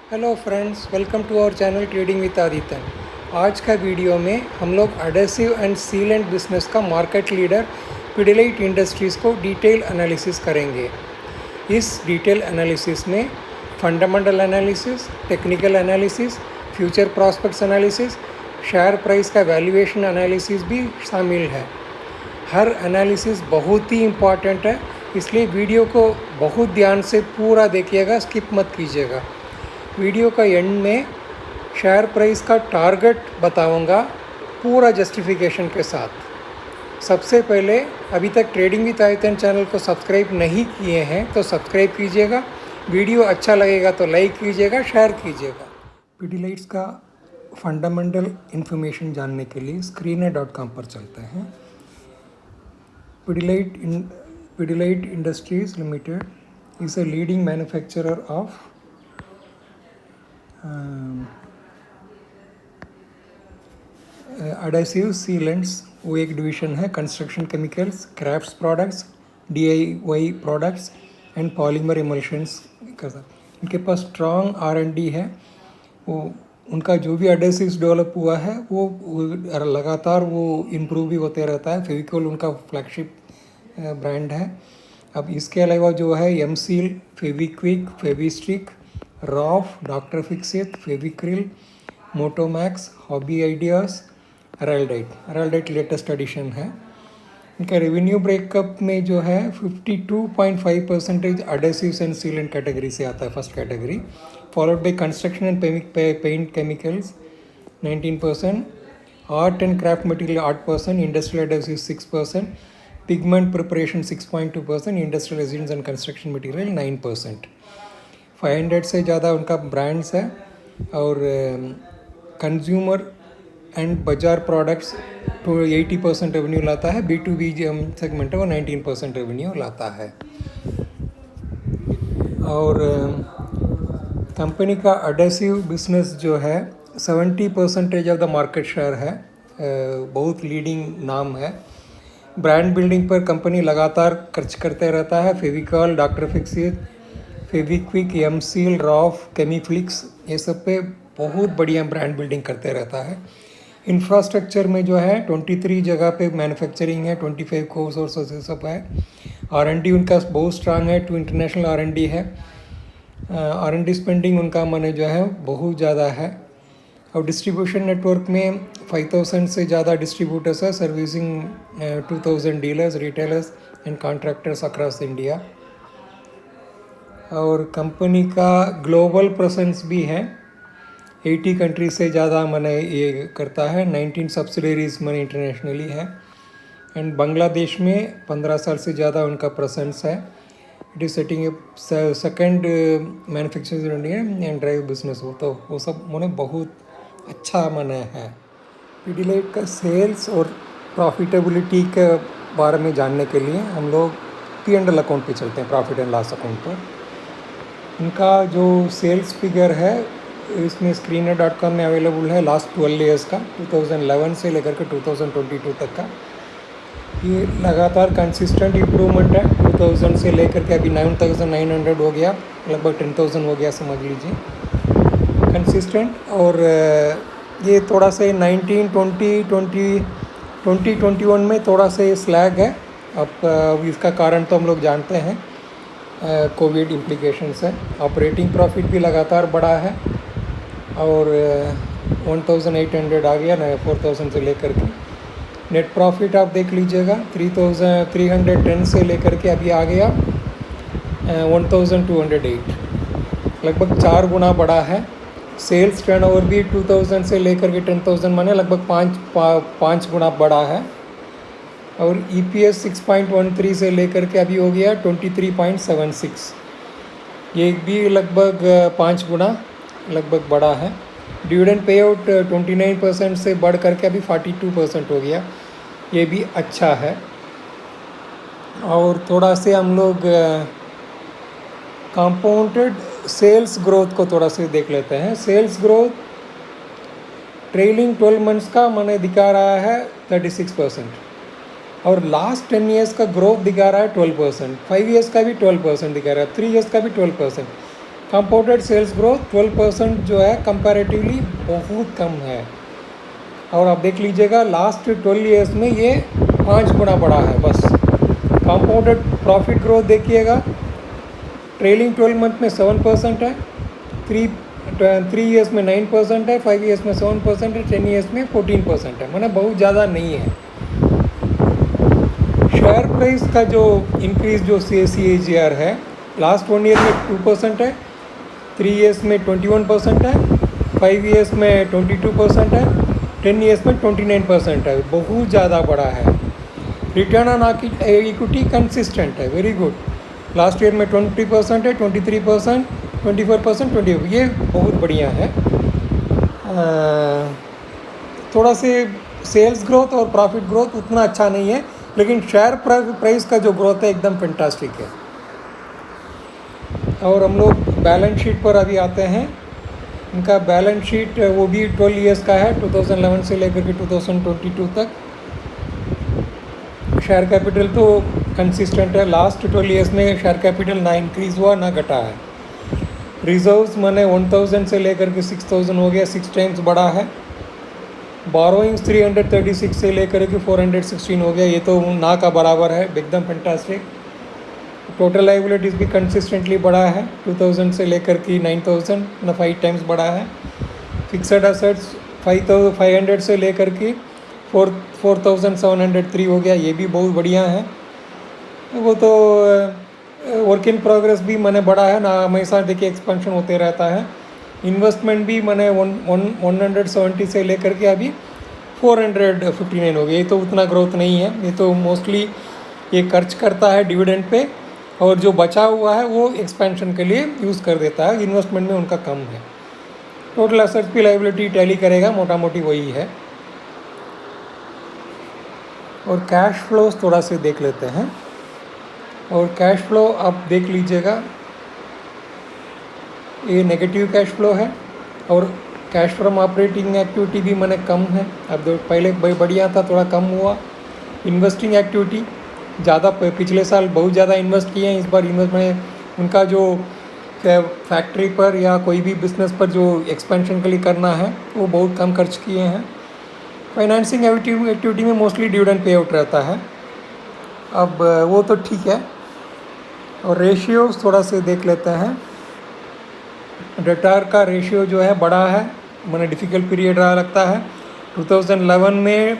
Hello friends, welcome to our channel trading with Aditya. आज का video में हम लोग एडेसिव एंड सीलेंट बिजनेस का मार्केट लीडर पिडिलाइट इंडस्ट्रीज़ को डिटेल एनालिसिस करेंगे। इस डिटेल एनालिसिस में fundamental analysis, technical analysis, future prospects analysis, share price का वैल्यूएशन एनालिसिस भी शामिल है। हर एनालिसिस बहुत ही इम्पॉर्टेंट है, इसलिए वीडियो को बहुत ध्यान से पूरा देखिएगा, स्किप मत कीजिएगा। वीडियो का एंड में शेयर प्राइस का टारगेट बताऊंगा पूरा जस्टिफिकेशन के साथ। सबसे पहले अभी तक ट्रेडिंग विद आदित्य चैनल को सब्सक्राइब नहीं किए हैं तो सब्सक्राइब कीजिएगा। वीडियो अच्छा लगेगा तो लाइक कीजिएगा, शेयर कीजिएगा। पिडिलाइट्स का फंडामेंटल इन्फॉर्मेशन जानने के लिए screener.com पर चलते हैं। Pidilite industries limited is a leading manufacturer of adhesive sealants. वो एक डिवीज़न है। Construction chemicals, crafts products, DIY products and polymer emulsions का। इनके पास स्ट्रॉन्ग R&D है। वो उनका जो भी एडेसिव्स डेवलप हुआ है वो लगातार वो इम्प्रूव भी होते रहता है। फेविकोल उनका फ्लैगशिप ब्रांड है। अब इसके अलावा जो है M-Seal, Fevikwik, Fevistik, Roff, Dr Fixit, Fevicryl, Motomax, Hobby Ideas, Araldite latest edition है। इनका रेवेन्यू ब्रेकअप में जो है 52.5% एडेसिव्स एंड सीलेंट कैटेगरी से आता है, first category, followed by construction and paint chemicals 19%, art and craft material 8%, industrial adhesive 6%, pigment preparation 6.2%, industrial residence and construction material 9%। 500 से ज़्यादा उनका ब्रांड्स है और कंज्यूमर एंड बाजार प्रोडक्ट्स तो 80% रेवेन्यू लाता है। B2B सेगमेंट है वो 19% रेवेन्यू लाता है। और कंपनी का एडेसिव बिजनेस जो है 70% ऑफ द मार्केट शेयर है। बहुत लीडिंग नाम है। ब्रांड बिल्डिंग पर कंपनी लगातार खर्च करते रहता है। फेविकॉल, डॉक्टर फिक्सिट, फेविक्विक, M-Seal, रॉफ, केमीफ्लिक्स, ये सब पे बहुत बढ़िया ब्रांड बिल्डिंग करते रहता है। इंफ्रास्ट्रक्चर में जो है 23 जगह पे मैन्युफैक्चरिंग है, 25 को सोर्सेस ये सब है। R&D उनका बहुत स्ट्रांग है, 2 इंटरनेशनल R&D है। R&D स्पेंडिंग उनका माने जो है बहुत ज़्यादा है। और डिस्ट्रीब्यूशन नेटवर्क में 5000 से ज़्यादा डिस्ट्रीब्यूटर्स है, servicing 2000 dealers, retailers and contractors across India. और कंपनी का ग्लोबल प्रेजेंस भी है, 80 कंट्री से ज़्यादा मैंने ये करता है। 19 सब्सिडरीज मैंने इंटरनेशनली है। एंड बांग्लादेश में 15 साल से ज़्यादा उनका प्रेजेंस है। It is setting second manufacturing India and drive business हो, तो वो सब मैंने बहुत अच्छा माना है। पिडिलाइट का सेल्स और प्रॉफिटेबिलिटी के बारे में जानने के लिए हम लोग P&L अकाउंट पे चलते हैं, प्रॉफिट एंड लॉस अकाउंट पर। इनका जो सेल्स फिगर है इसमें screener.com में अवेलेबल है लास्ट 12 ईयर्स का, 2011 से लेकर के 2022 तक का। ये लगातार कंसिस्टेंट इम्प्रूवमेंट है। 2000 से लेकर के अभी 9900 हो गया, लगभग 10,000 हो गया समझ लीजिए, कंसिस्टेंट। और ये थोड़ा से 2021 में थोड़ा से स्लैग है। अब इसका कारण तो हम लोग जानते हैं, कोविड इम्प्लीकेशंस है। ऑपरेटिंग प्रॉफिट भी लगातार बढ़ा है और 1800 आ गया ना, 4000 से लेकर के। नेट प्रॉफिट आप देख लीजिएगा, 310 से लेकर के अभी आ गया 1208, लगभग 4 गुना बढ़ा है। सेल्स टर्नओवर भी 2000 से लेकर के 10,000 माने लगभग 5 गुना बढ़ा है। और EPS 6.13 से लेकर के अभी हो गया 23.76, ये भी लगभग 5 गुना लगभग बढ़ा है। डिविडेंड पे आउट 29% से बढ़ करके अभी 42% हो गया, ये भी अच्छा है। और थोड़ा से हम लोग कंपाउंडेड सेल्स ग्रोथ को थोड़ा से देख लेते हैं। सेल्स ग्रोथ ट्रेलिंग 12 मंथ्स का मैंने दिखा रहा है 36%, और लास्ट 10 ईयर्स का ग्रोथ दिखा रहा है 12%, 5 ईयर्स का भी 12% दिखा रहा है, 3 ईयर्स का भी 12%। कंपाउंडेड सेल्स ग्रोथ 12% जो है कंपैरेटिवली बहुत कम है। और आप देख लीजिएगा लास्ट 12 ईयर्स में ये 5 गुना बढ़ा है बस। कंपाउंडेड प्रॉफिट ग्रोथ देखिएगा, ट्रेलिंग 12 मंथ में 7% है, 3 ईयर्स में 9% है, 5 ईयर्स में 7% है, 10 ईयर्स में 14% है, मैंने बहुत ज़्यादा नहीं है। शेयर प्राइस का जो इंक्रीज जो CAGR है लास्ट 1 ईयर में 2% है, 3 ईयर्स में 21% है, 5 ईयर्स में 22% है, 10 ईयर्स में 29% है, बहुत ज़्यादा बड़ा है। रिटर्न ऑन इक्विटी कंसिस्टेंट है, वेरी गुड। लास्ट ईयर में 20% है, 23%, 24%, 20, ये बहुत बढ़िया है। थोड़ा से सेल्स ग्रोथ और प्रॉफिट ग्रोथ उतना अच्छा नहीं है, लेकिन शेयर प्राइस का जो ग्रोथ है एकदम फैंटास्टिक है। और हम लोग बैलेंस शीट पर अभी आते हैं। इनका बैलेंस शीट वो भी 12 ईयर्स का है, 2011 से लेकर के 2022 तक। शेयर कैपिटल तो कंसिस्टेंट है, लास्ट 12 ईयर्स में शेयर कैपिटल ना इंक्रीज़ हुआ ना घटा है। रिजर्व्स मैंने 1000 से लेकर के 6000 हो गया, 6 टाइम्स बढ़ा है। बोरोइंग्स 336 से लेकर के 416 हो गया, ये तो ना का बराबर है, एकदम फैंटास्टिक। टोटल लाइबिलिटीज़ भी कंसिस्टेंटली बढ़ा है, 2000 से लेकर के 9000 ना 5 टाइम्स बढ़ा है। फिक्सड असेट्स 5500 से लेकर के 4703 हो गया, ये भी बहुत बढ़िया है। वो तो वर्क इन प्रोग्रेस भी मैंने बढ़ा है ना, हमेशा देखिए एक्सपेंशन होते रहता है। इन्वेस्टमेंट भी मैंने 170 से लेकर के अभी 459 हो गया, ये तो उतना ग्रोथ नहीं है, ये तो मोस्टली ये खर्च करता है डिविडेंड पे, और जो बचा हुआ है वो एक्सपेंशन के लिए यूज़ कर देता है, इन्वेस्टमेंट में उनका कम है। टोटल एसेट्स भी लाइबिलिटी टैली करेगा, मोटा मोटी वही है। और कैश फ्लोज थोड़ा से देख लेते हैं। और कैश फ्लो आप देख लीजिएगा, ये नेगेटिव कैश फ्लो है, और कैश फ्रॉम ऑपरेटिंग एक्टिविटी भी मैंने कम है। अब पहले बढ़िया था, थोड़ा कम हुआ। इन्वेस्टिंग एक्टिविटी ज़्यादा, पिछले साल बहुत ज़्यादा इन्वेस्ट किए हैं, इस बार इन्वेस्ट में उनका जो फैक्ट्री पर या कोई भी बिजनेस पर जो एक्सपेंशन के लिए करना है वो बहुत कम खर्च किए हैं। फाइनेंसिंग एक्टिविटी में मोस्टली डिविडेंड पे आउट रहता है, अब वो तो ठीक है। और रेशियोज थोड़ा से देख लेते हैं। डेटार का रेशियो जो है बड़ा है, मैंने डिफ़िकल्ट पीरियड रहा लगता है। 2011 में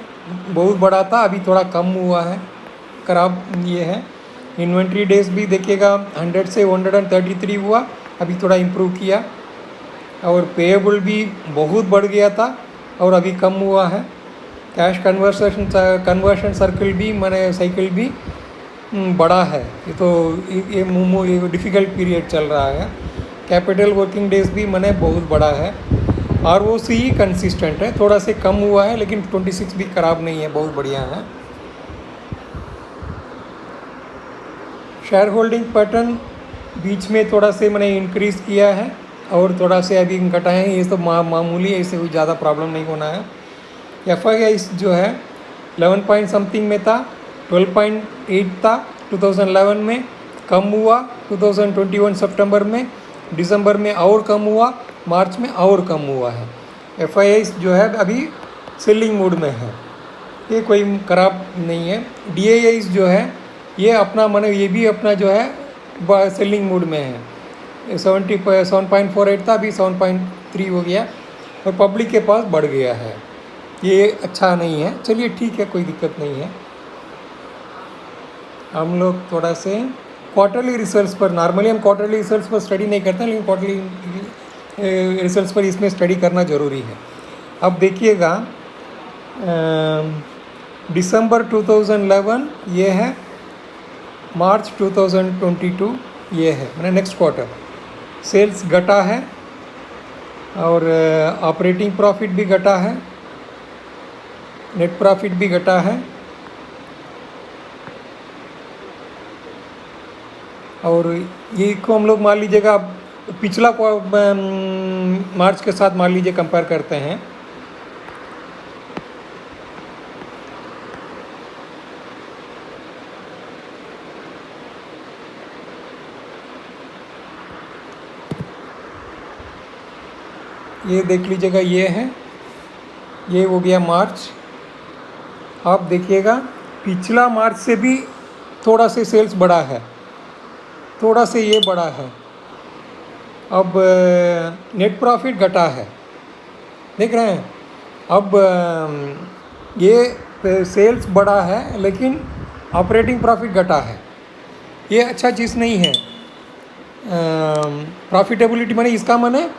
बहुत बड़ा था, अभी थोड़ा कम हुआ है, खराब ये है। इन्वेंट्री डेज भी देखिएगा 100 से 133 हुआ, अभी थोड़ा इम्प्रूव किया। और पेएबल भी बहुत बढ़ गया था और अभी कम हुआ है। कैश कन्वर्शन सर्कल भी मैंने साइकिल भी बड़ा है, ये तो ये डिफ़िकल्ट पीरियड चल रहा है। कैपिटल वर्किंग डेज भी मैंने बहुत बड़ा है। ROC कंसिस्टेंट है, थोड़ा से कम हुआ है, लेकिन 26 भी ख़राब नहीं है, बहुत बढ़िया है। शेयर होल्डिंग पैटर्न बीच में थोड़ा से मैंने इंक्रीज़ किया है और थोड़ा से अभी घटाए हैं, ये तो मामूली है, इससे कोई ज़्यादा प्रॉब्लम नहीं होना है। FII जो है 11 पॉइंट समथिंग में था, 12.8 था 2011 में, कम हुआ 2021 सितंबर में, दिसंबर में और कम हुआ, मार्च में और कम हुआ है। FII जो है अभी सेलिंग मूड में है, ये कोई ख़राब नहीं है। DIIs जो है ये अपना मैंने ये भी अपना जो है सेलिंग मूड में है। 7.48 था, अभी 7.3 हो गया और पब्लिक के पास बढ़ गया है, ये अच्छा नहीं है। चलिए ठीक है, कोई दिक्कत नहीं है। हम लोग थोड़ा से क्वार्टरली रिजल्ट्स पर, नॉर्मली हम क्वार्टरली रिजल्ट्स पर स्टडी नहीं करते हैं, लेकिन क्वार्टरली रिजल्ट्स पर इसमें स्टडी करना ज़रूरी है। अब देखिएगा दिसंबर 2011 ये है, मार्च 2022 ये है, मैंने नेक्स्ट क्वार्टर। सेल्स घटा है और ऑपरेटिंग प्रॉफिट भी घटा है, नेट प्रॉफिट भी घटा है, और ये को हम लोग मान लीजिएगा पिछला मार्च के साथ मान लीजिए कंपेयर करते हैं। ये देख लीजिएगा, ये है, ये हो गया मार्च। आप देखिएगा पिछला मार्च से भी थोड़ा से सेल्स बढ़ा है, थोड़ा से ये बढ़ा है। अब नेट प्रॉफिट घटा है, देख रहे हैं। अब ये सेल्स बढ़ा है लेकिन ऑपरेटिंग प्रॉफिट घटा है, ये अच्छा चीज़ नहीं है। प्रॉफिटेबिलिटी माने इसका माने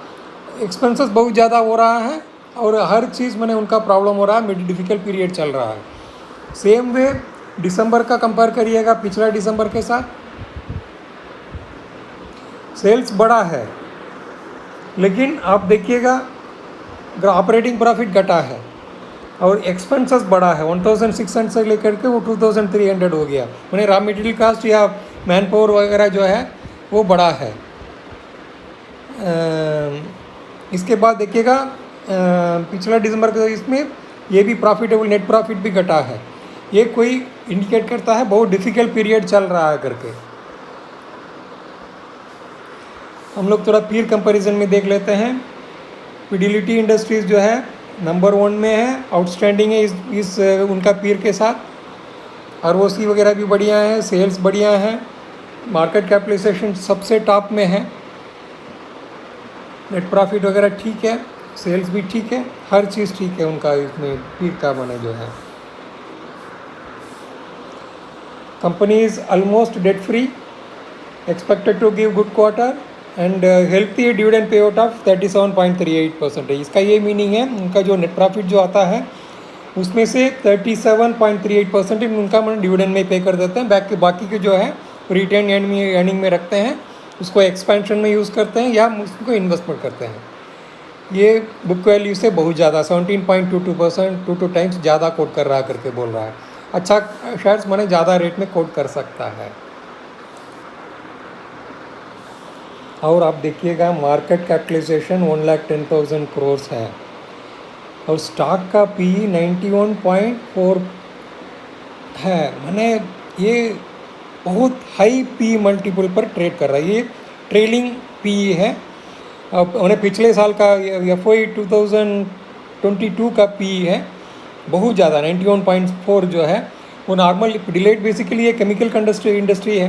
एक्सपेंसेस बहुत ज़्यादा हो रहा है और हर चीज़ माने उनका प्रॉब्लम हो रहा है, डिफ़िकल्ट पीरियड चल रहा है। सेम वे दिसंबर का कंपेयर करिएगा पिछला दिसंबर के साथ, सेल्स बढ़ा है लेकिन आप देखिएगा ऑपरेटिंग प्रॉफिट घटा है और एक्सपेंसेस बढ़ा है। 1600 से लेकर के वो 2300 हो गया, मैंने रॉ मटेरियल कास्ट या मैन पावर वगैरह जो है वो बढ़ा है। इसके बाद देखिएगा पिछला दिसंबर के इसमें ये भी प्रॉफिटेबल नेट प्रॉफिट भी घटा है। ये कोई इंडिकेट करता है बहुत डिफ़िकल्ट पीरियड चल रहा है करके। हम लोग थोड़ा पीर कंपैरिजन में देख लेते हैं। फिडेलिटी इंडस्ट्रीज़ जो है नंबर 1 में है, आउटस्टैंडिंग है इस उनका पीर के साथ। ROC वगैरह भी बढ़िया है, सेल्स बढ़िया है, मार्केट कैपिटलाइजेशन सबसे टॉप में है, नेट प्रॉफिट वगैरह ठीक है, सेल्स भी ठीक है, हर चीज़ ठीक है उनका इसमें पीर का बना जो है। Company is almost debt free, expected to give good quarter and healthy dividend pay out of 37.38% है। इसका ये मीनिंग है उनका जो नेट प्रॉफिट जो आता है उसमें से 37.38% उनका मतलब डिविडेंड में पे कर देते हैं। बाकी के जो है रिटेन अर्निंग में रखते हैं, उसको एक्सपेंशन में यूज़ करते हैं या उसको इन्वेस्टमेंट करते हैं। ये बुक वैल्यू से बहुत ज़्यादा 17.22%, 2 टाइम्स ज़्यादा कोट कर रहा करके बोल रहा है। अच्छा शेयर्स मैंने ज़्यादा रेट में कोट कर सकता है। और आप देखिएगा मार्केट कैपिटलाइजेशन 1,10,000 करोड़ है और स्टॉक का PE 91.4 है। मैंने ये बहुत हाई PE मल्टीपल पर ट्रेड कर रहा है। ये ट्रेलिंग PE है। अब मैंने पिछले साल का FY 2022 का PE है, बहुत ज़्यादा 91.4 जो है वो नॉर्मल। डिलेट बेसिकली ये केमिकल इंडस्ट्री है।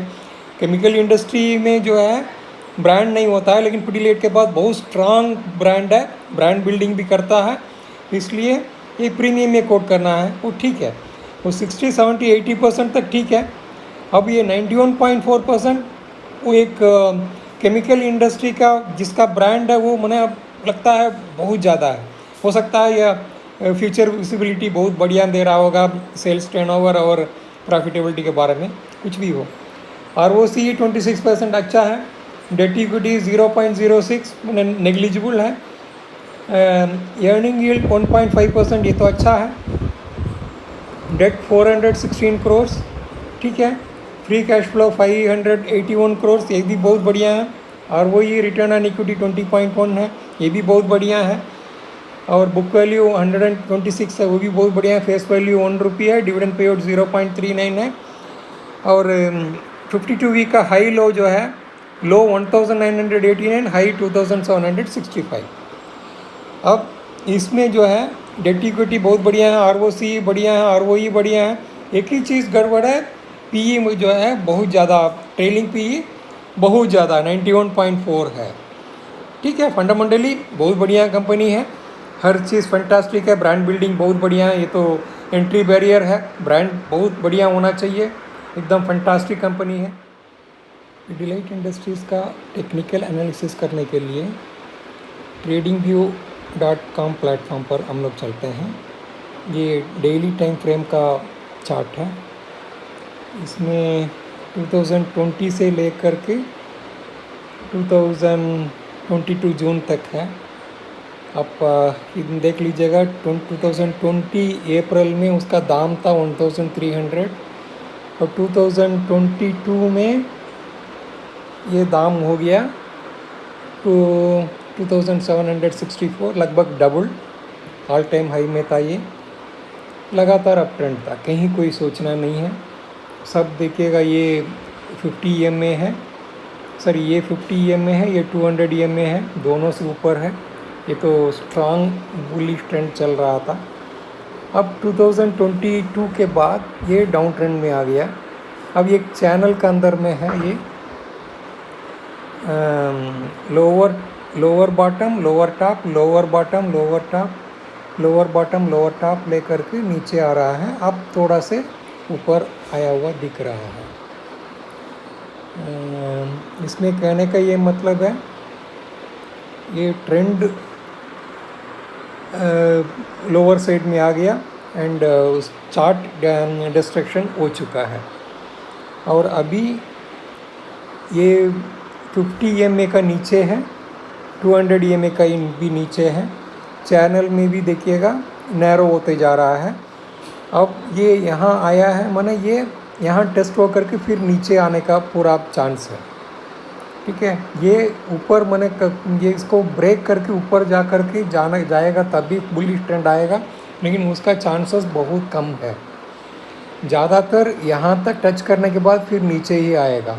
केमिकल इंडस्ट्री में जो है ब्रांड नहीं होता है, लेकिन पिडिलेट के पास बहुत स्ट्रांग ब्रांड है, ब्रांड बिल्डिंग भी करता है, इसलिए ये प्रीमियम में कोट करना है वो ठीक है। वो 60, 70, 80% तक ठीक है। अब ये 91.4% वो एक केमिकल इंडस्ट्री का जिसका ब्रांड है वो मुझे लगता है बहुत ज़्यादा है। हो सकता है यह फ्यूचर विजिबिलिटी बहुत बढ़िया दे रहा होगा, सेल्स टर्नओवर और प्रॉफिटेबिलिटी के बारे में कुछ भी हो। ROC 26% अच्छा है, डेट इक्विटी 0.06 नेग्लिजिबल है, अर्निंग यील्ड 1.5% ये तो अच्छा है, डेट 416 करोड़ ठीक है, फ्री कैश फ्लो 581 करोड़ ये भी बहुत बढ़िया है, ROE रिटर्न ऑन इक्विटी 20.1 है ये भी बहुत बढ़िया है, और बुक वैल्यू 126 है वो भी बहुत बढ़िया है, फेस वैल्यू 1 रुपये है, डिविडेंड पे आउट 0.39 है, और 52 वीक का हाई लो जो है लो 1989, हाई 2765। अब इसमें जो है डेट इक्विटी बहुत बढ़िया है, ROC बढ़िया है, ROE बढ़िया है, एक ही चीज़ गड़बड़ है PE जो है बहुत ज़्यादा, ट्रेलिंग PE बहुत ज़्यादा 91.4 है। ठीक है, फंडामेंटली बहुत बढ़िया कंपनी है, हर चीज़ फैंटास्टिक है, ब्रांड बिल्डिंग बहुत बढ़िया है, ये तो एंट्री बैरियर है, ब्रांड बहुत बढ़िया होना चाहिए, एकदम फैंटास्टिक कंपनी है। डिलाइट इंडस्ट्रीज़ का टेक्निकल एनालिसिस करने के लिए tradingview.com प्लेटफॉर्म पर हम लोग चलते हैं। ये डेली टाइम फ्रेम का चार्ट है, इसमें 2020 से लेकर के 2022 जून तक है। आप देख लीजिएगा 2020 अप्रैल में उसका दाम था 1300 और 2022 में ये दाम हो गया तो 2764, लगभग डबल, ऑल टाइम हाई में था ये, लगातार अप ट्रेंड था, कहीं कोई सोचना नहीं है। सब देखिएगा ये 50 EM में है, सर ये 50 EM में है, ये 200 EM में है, दोनों से ऊपर है, ये तो स्ट्रॉन्ग बुलिश ट्रेंड चल रहा था। अब 2022 के बाद ये डाउन ट्रेंड में आ गया। अब एक चैनल के अंदर में है ये, lower bottom lower top lower bottom lower top lower bottom lower top लेकर के नीचे आ रहा है। अब थोड़ा से ऊपर आया हुआ दिख रहा है। इसमें कहने का ये मतलब है ये ट्रेंड लोअर साइड में आ गया एंड चार्ट डिस्ट्रक्शन हो चुका है। और अभी ये 50 EMA का नीचे है, 200 EMA का भी नीचे है। चैनल में भी देखिएगा नैरो होते जा रहा है। अब ये यहाँ आया है, माने ये यहाँ टेस्ट होकर के फिर नीचे आने का पूरा चांस है। ठीक है, ये ऊपर माने ये इसको ब्रेक करके ऊपर जा कर के जाएगा तभी बुलिश ट्रेंड आएगा, लेकिन उसका चांसेस बहुत कम है। ज़्यादातर यहाँ तक टच करने के बाद फिर नीचे ही आएगा,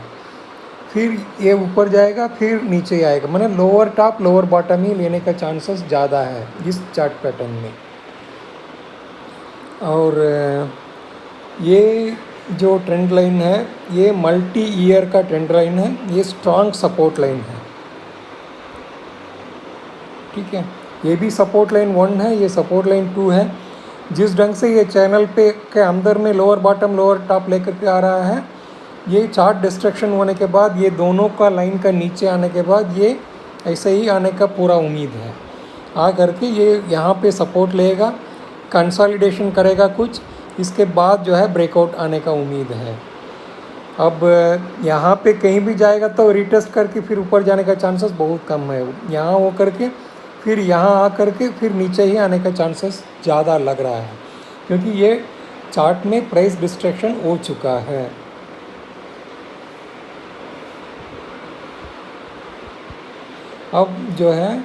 फिर ये ऊपर जाएगा फिर नीचे ही आएगा। माने लोअर टॉप लोअर बॉटम ही लेने का चांसेस ज़्यादा है इस चार्ट पैटर्न में। और ये जो ट्रेंड लाइन है ये मल्टी ईयर का ट्रेंड लाइन है, ये स्ट्रॉन्ग सपोर्ट लाइन है। ठीक है, ये भी सपोर्ट लाइन 1 है, ये सपोर्ट लाइन 2 है। जिस ढंग से ये चैनल पे के अंदर में लोअर बॉटम लोअर टॉप लेकर के आ रहा है, ये चार्ट डिस्ट्रक्शन होने के बाद ये दोनों का लाइन का नीचे आने के बाद ये ऐसे ही आने का पूरा उम्मीद है। आ करके ये यहाँ पे सपोर्ट लेगा, कंसोलिडेशन करेगा कुछ, इसके बाद जो है ब्रेकआउट आने का उम्मीद है। अब यहाँ पे कहीं भी जाएगा तो रिटेस्ट करके फिर ऊपर जाने का चांसेस बहुत कम है। यहाँ हो करके फिर यहाँ आ करके फिर नीचे ही आने का चांसेस ज़्यादा लग रहा है, क्योंकि ये चार्ट में प्राइस डिस्ट्रैक्शन हो चुका है। अब जो है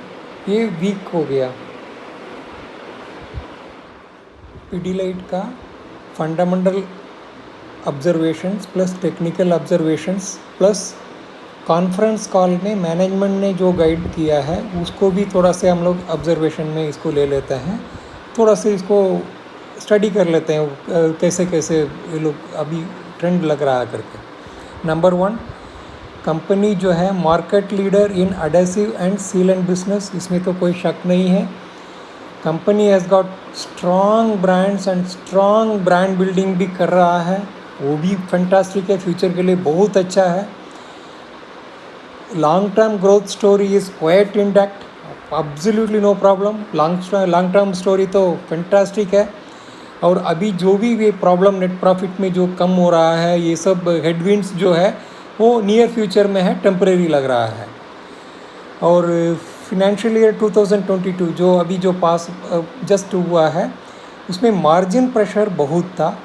ये वीक हो गया। पीडीलाइट का fundamental observations plus technical observations plus conference call में मैनेजमेंट ने जो गाइड किया है उसको भी थोड़ा से हम लोग ऑब्जर्वेशन में इसको ले लेते हैं, थोड़ा से इसको स्टडी कर लेते हैं कैसे कैसे ये लोग अभी ट्रेंड लग रहा है करके। नंबर 1, कंपनी जो है market leader in adhesive and sealant business, इसमें तो कोई शक नहीं है। Company has got strong brands and strong brand building भी कर रहा है, वो भी फैंटास्टिक है, फ्यूचर के लिए बहुत अच्छा है। Long term growth story is quite intact, absolutely no problem. Long term story तो फैंटास्टिक है। और अभी जो भी ये प्रॉब्लम नेट प्रॉफिट में जो कम हो रहा है, ये सब हेडविंड्स जो है वो नियर फ्यूचर में है, टेम्परेरी लग रहा है। और फिनेंशियल ईयर 2022 जो अभी जो पास जस्ट हुआ है उसमें मार्जिन प्रेशर बहुत था।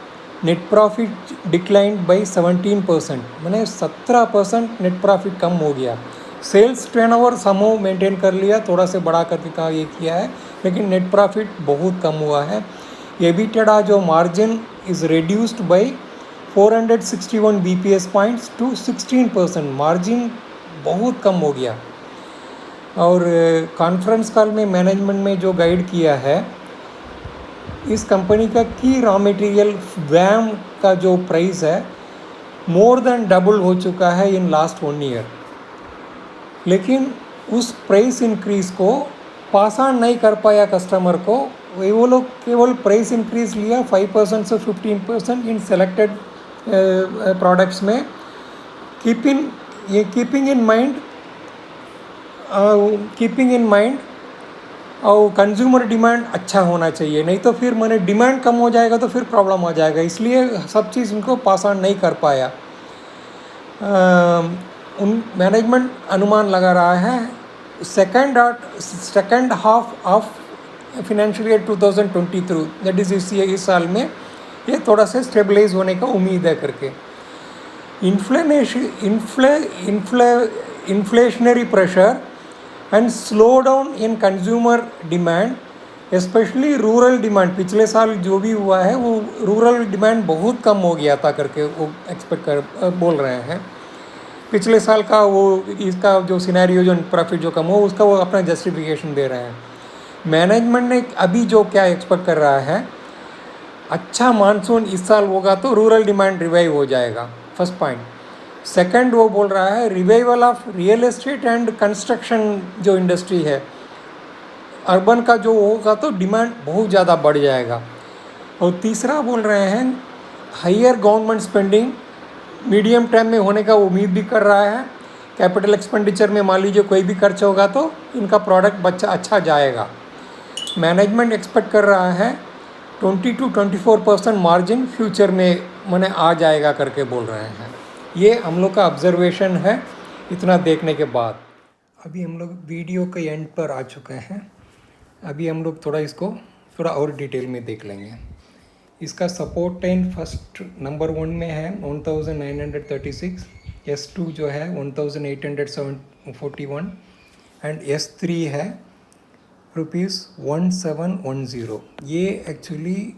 नेट प्रॉफिट डिक्लाइंड बाई 17%, मैंने 17% नेट प्रॉफिट कम हो गया। सेल्स टर्नओवर समूह मेंटेन कर लिया, थोड़ा से बढ़ा करके का ये किया है, लेकिन नेट प्रॉफिट बहुत कम हुआ है। एबिटेडा जो margin is reduced by 461 BPS points to 16%, margin बहुत कम हो गया। और कॉन्फ्रेंस कॉल में मैनेजमेंट में जो गाइड किया है, इस कंपनी का की रॉ मटेरियल वैम का जो प्राइस है मोर देन डबल हो चुका है इन लास्ट 1 ईयर, लेकिन उस प्राइस इंक्रीज़ को पास ऑन नहीं कर पाया कस्टमर को। वो लोग केवल प्राइस इंक्रीज़ लिया 5% से 15% इन सेलेक्टेड प्रोडक्ट्स में। कीपिंग इन माइंड और कंज्यूमर डिमांड अच्छा होना चाहिए, नहीं तो फिर मैंने डिमांड कम हो जाएगा तो फिर प्रॉब्लम आ जाएगा, इसलिए सब चीज़ उनको पास ऑन नहीं कर पाया। उन मैनेजमेंट अनुमान लगा रहा है second half of financial year 2023, that is इस साल में ये थोड़ा सा स्टेबलाइज होने का उम्मीद है करके। Inflationary pressure and slow down in consumer demand specially rural demand, पिछले साल जो भी हुआ है वो रूरल डिमांड बहुत कम हो गया था करके वो एक्सपेक्ट कर बोल रहे हैं। पिछले साल का वो इसका जो सिनेरियो जो प्रॉफिट जो कम हो उसका वो अपना जस्टिफिकेशन दे रहे हैं। मैनेजमेंट ने अभी जो क्या एक्सपेक्ट कर रहा है, अच्छा मानसून इस साल होगा तो रूरल डिमांड रिवाइव हो जाएगा, फर्स्ट पॉइंट। सेकंड वो बोल रहा है revival of real estate and construction जो इंडस्ट्री है, अर्बन का जो होगा तो डिमांड बहुत ज़्यादा बढ़ जाएगा। और तीसरा बोल रहे हैं higher government spending medium term में होने का उम्मीद भी कर रहा है। कैपिटल एक्सपेंडिचर में मान लीजिए कोई भी खर्च होगा तो इनका प्रोडक्ट अच्छा जाएगा। मैनेजमेंट एक्सपेक्ट कर रहा है 20 to 24% मार्जिन फ्यूचर में मैंने आ जाएगा करके बोल रहे हैं। ये हम लोग का ऑब्जर्वेशन है इतना देखने के बाद। अभी हम लोग वीडियो के एंड पर आ चुके हैं। अभी हम लोग थोड़ा इसको थोड़ा और डिटेल में देख लेंगे। इसका सपोर्ट टाइम फर्स्ट नंबर 1 में है 1936, S2 जो है 1841 एंड S3 है ₹1710। ये एक्चुअली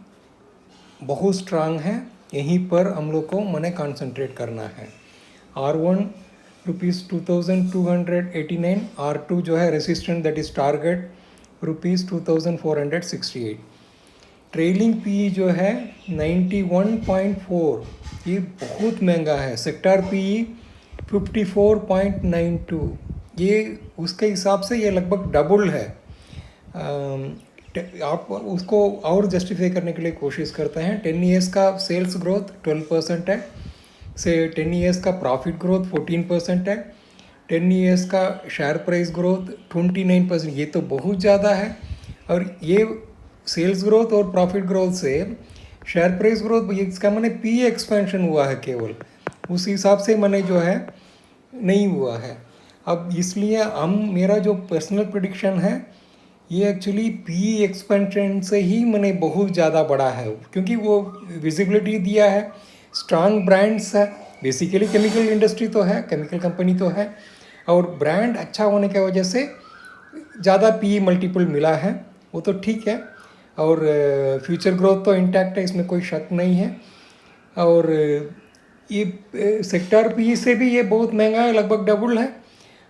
बहुत स्ट्रांग है, यहीं पर हम लोग को मने कंसंट्रेट करना है। R1 ₹2289, R2 जो है resistant that is target ₹2468। Trailing P जो है 91.4, ये बहुत महंगा है। सेक्टर पी 54.92, ये उसके हिसाब से ये लगभग डबल है। आप उसको और जस्टिफाई करने के लिए कोशिश करते हैं। 10 ईयर्स का सेल्स ग्रोथ 12% है, से 10 ईयर्स का प्रॉफिट ग्रोथ 14% है, 10 ईयर्स का शेयर प्राइस ग्रोथ 29%, ये तो बहुत ज़्यादा है। और ये सेल्स ग्रोथ और प्रॉफिट ग्रोथ से शेयर प्राइस ग्रोथ, इसका मैंने पी एक्सपेंशन हुआ है केवल, उस हिसाब से मैंने जो है नहीं हुआ है। अब इसलिए मेरा जो पर्सनल प्रेडिक्शन है ये एक्चुअली पी एक्सपेंशन से ही मैंने बहुत ज़्यादा बढ़ा है, क्योंकि वो विजिबिलिटी दिया है, स्ट्रांग ब्रांड्स है, बेसिकली केमिकल इंडस्ट्री तो है, केमिकल कंपनी तो है, और ब्रांड अच्छा होने की वजह से ज़्यादा पी मल्टीपल मिला है, वो तो ठीक है। और फ्यूचर ग्रोथ तो इंटैक्ट है, इसमें कोई शक नहीं है। और ये सेक्टर पी से भी ये बहुत महंगा है, लगभग डबल है।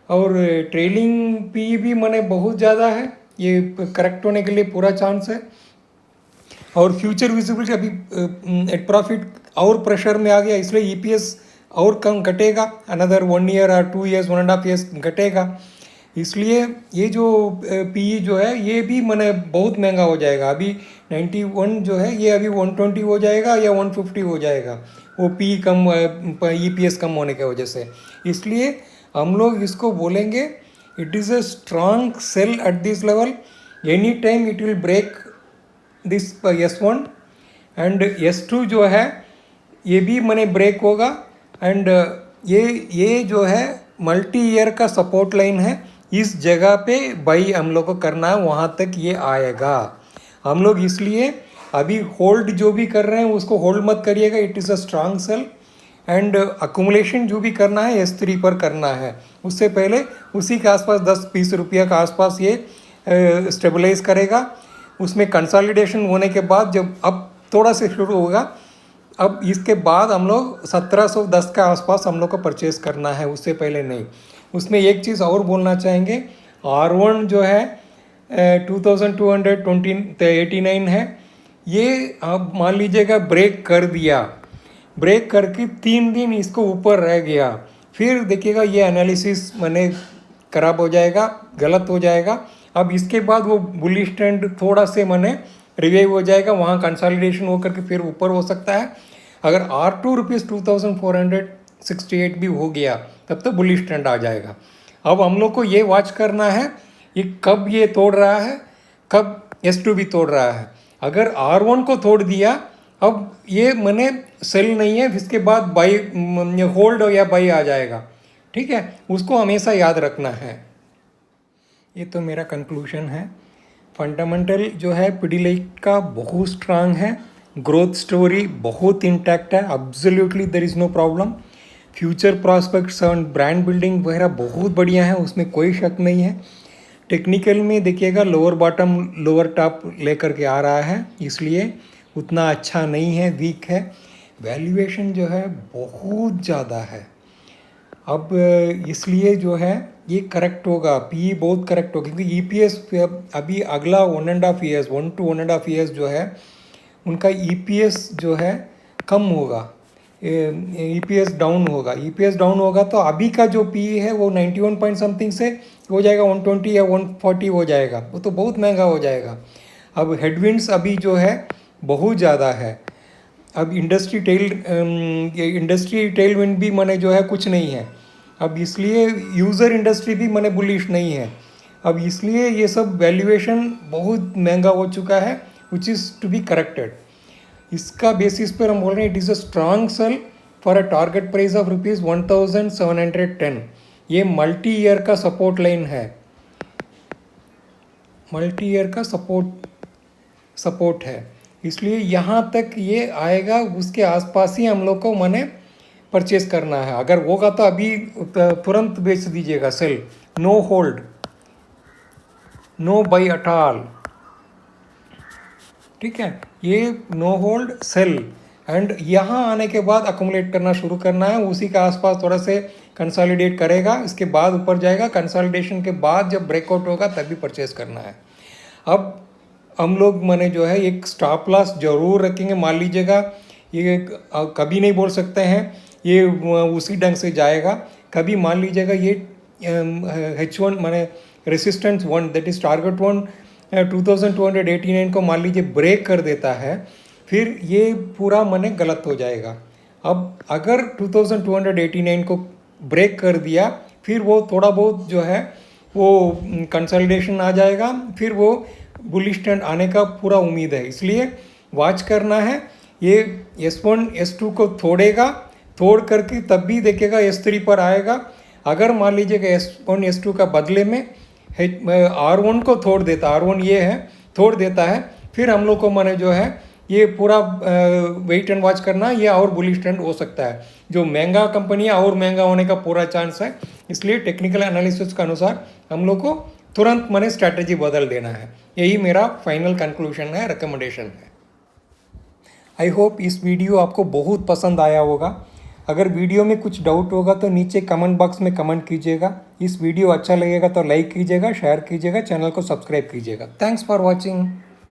और ट्रेलिंग पी भी मैंने बहुत ज़्यादा है, ये करेक्ट होने के लिए पूरा चांस है। और फ्यूचर विजिबिलिटी अभी नेट प्रॉफिट और प्रेशर में आ गया, इसलिए ईपीएस और कम घटेगा, अनदर 1 ईयर और 2 ईयर्स 1.5 ईयर्स घटेगा। इसलिए ये जो पी जो है ये भी मैंने बहुत महंगा हो जाएगा। अभी 91 जो है ये अभी 120 हो जाएगा या 150 हो जाएगा, वो पी कम ईपीएस कम होने की वजह से। इसलिए हम लोग इसको बोलेंगे it is a strong sell at this level, any time it will break this S1 and S2 जो है ये भी मैंने ब्रेक होगा। एंड ये जो है मल्टी ईयर का सपोर्ट लाइन है, इस जगह पे बाई हम लोग को करना है, वहाँ तक ये आएगा। हम लोग इसलिए अभी होल्ड जो भी कर रहे हैं उसको होल्ड मत करिएगा, it is a strong sell. And accumulation जो भी करना है S3 पर करना है, उससे पहले उसी के आसपास 10-20 रुपया के आसपास ये स्टेबलाइज करेगा। उसमें कंसोलिडेशन होने के बाद जब अब थोड़ा से शुरू होगा, अब इसके बाद हम लोग 1710 के आसपास हम लोग को परचेस करना है, उससे पहले नहीं। उसमें एक चीज़ और बोलना चाहेंगे, R1 जो है 2289 है, ये आप मान लीजिएगा ब्रेक कर दिया, ब्रेक करके 3 दिन इसको ऊपर रह गया, फिर देखिएगा ये एनालिसिस मैंने खराब हो जाएगा, गलत हो जाएगा। अब इसके बाद वो बुलिश ट्रेंड थोड़ा से मैंने रिवाइव हो जाएगा, वहाँ कंसोलिडेशन होकर के फिर ऊपर हो सकता है। अगर R2 ₹2468 भी हो गया तब तो बुलिश ट्रेंड आ जाएगा। अब हम लोग को ये वॉच करना है ये कब ये तोड़ रहा है, कब S2 भी तोड़ रहा है। अगर R1 को तोड़ दिया, अब ये मैंने सेल नहीं है, इसके बाद बाई होल्ड या बाई आ जाएगा, ठीक है, उसको हमेशा याद रखना है। ये तो मेरा कंक्लूजन है। फंडामेंटल जो है पिडिलाइट का बहुत स्ट्रांग है, ग्रोथ स्टोरी बहुत इंटैक्ट है, absolutely there is no problem. Future prospects और ब्रांड बिल्डिंग वगैरह बहुत बढ़िया है, उसमें कोई शक नहीं है। टेक्निकल में देखिएगा लोअर बॉटम लोअर टॉप लेकर के आ रहा है, इसलिए उतना अच्छा नहीं है, वीक है। वैल्यूएशन जो है बहुत ज़्यादा है, अब इसलिए जो है ये करेक्ट होगा, पी बहुत करेक्ट होगा, क्योंकि ईपीएस अभी अगला 1.5 ईयर्स 1 to 1.5 ईयर्स जो है उनका ईपीएस जो है कम होगा, ईपीएस डाउन होगा। ईपीएस डाउन होगा तो अभी का जो पी है वो 91 पॉइंट समथिंग से हो जाएगा 120 या 140 हो जाएगा, वो तो बहुत महंगा हो जाएगा। अब हेडविंड्स अभी जो है बहुत ज़्यादा है। अब इंडस्ट्री टेलविंड भी माने जो है कुछ नहीं है। अब इसलिए यूज़र इंडस्ट्री भी माने बुलिश नहीं है। अब इसलिए ये सब वैल्यूएशन बहुत महंगा हो चुका है, which is to be corrected. इसका बेसिस पर हम बोल रहे हैं it is a strong sell for a target price of ₹1710। ये मल्टी ईयर का सपोर्ट लाइन है, मल्टी ईयर का सपोर्ट है। इसलिए यहाँ तक ये आएगा, उसके आसपास ही हम लोग को माने परचेस करना है। अगर होगा तो अभी तुरंत बेच दीजिएगा sell, no hold, no buy at all, ठीक है। ये नो होल्ड सेल, एंड यहाँ आने के बाद अकोमुलेट करना शुरू करना है। उसी के आसपास थोड़ा से कंसोलिडेट करेगा, इसके बाद ऊपर जाएगा। कंसोलिडेशन के बाद जब ब्रेकआउट होगा तभी परचेस करना है। अब हम लोग माने जो है एक स्टॉप लॉस जरूर रखेंगे। मान लीजिएगा ये कभी नहीं बोल सकते हैं ये उसी ढंग से जाएगा। कभी मान लीजिएगा ये H1 माने रेसिस्टेंस 1 दैट इज टारगेट 1 2289 को मान लीजिए ब्रेक कर देता है, फिर ये पूरा माने गलत हो जाएगा। अब अगर 2289 को ब्रेक कर दिया, फिर वो थोड़ा बहुत जो है वो कंसोलिडेशन आ जाएगा, फिर वो बुलिश ट्रेंड आने का पूरा उम्मीद है। इसलिए वॉच करना है। ये S1 S2 को तोड़ करके तब भी देखेगा S3 पर आएगा। अगर मान लीजिएगा S1 S2 का बदले में R1 को तोड़ देता, R1 ये है, तोड़ देता है, फिर हम लोग को माने जो है ये पूरा वेट एंड वॉच करना, ये और बुलिश ट्रेंड हो सकता है। जो महंगा कंपनी है और महंगा होने का पूरा चांस है। इसलिए टेक्निकल एनालिसिस के अनुसार हम लोग को तुरंत माने स्ट्रैटेजी बदल देना है। यही मेरा फाइनल कंक्लूजन है, रिकमेंडेशन है। आई होप इस वीडियो आपको बहुत पसंद आया होगा। अगर वीडियो में कुछ डाउट होगा तो नीचे कमेंट बॉक्स में कमेंट कीजिएगा। इस वीडियो अच्छा लगेगा तो लाइक कीजिएगा, शेयर कीजिएगा, चैनल को सब्सक्राइब कीजिएगा। Thanks for watching.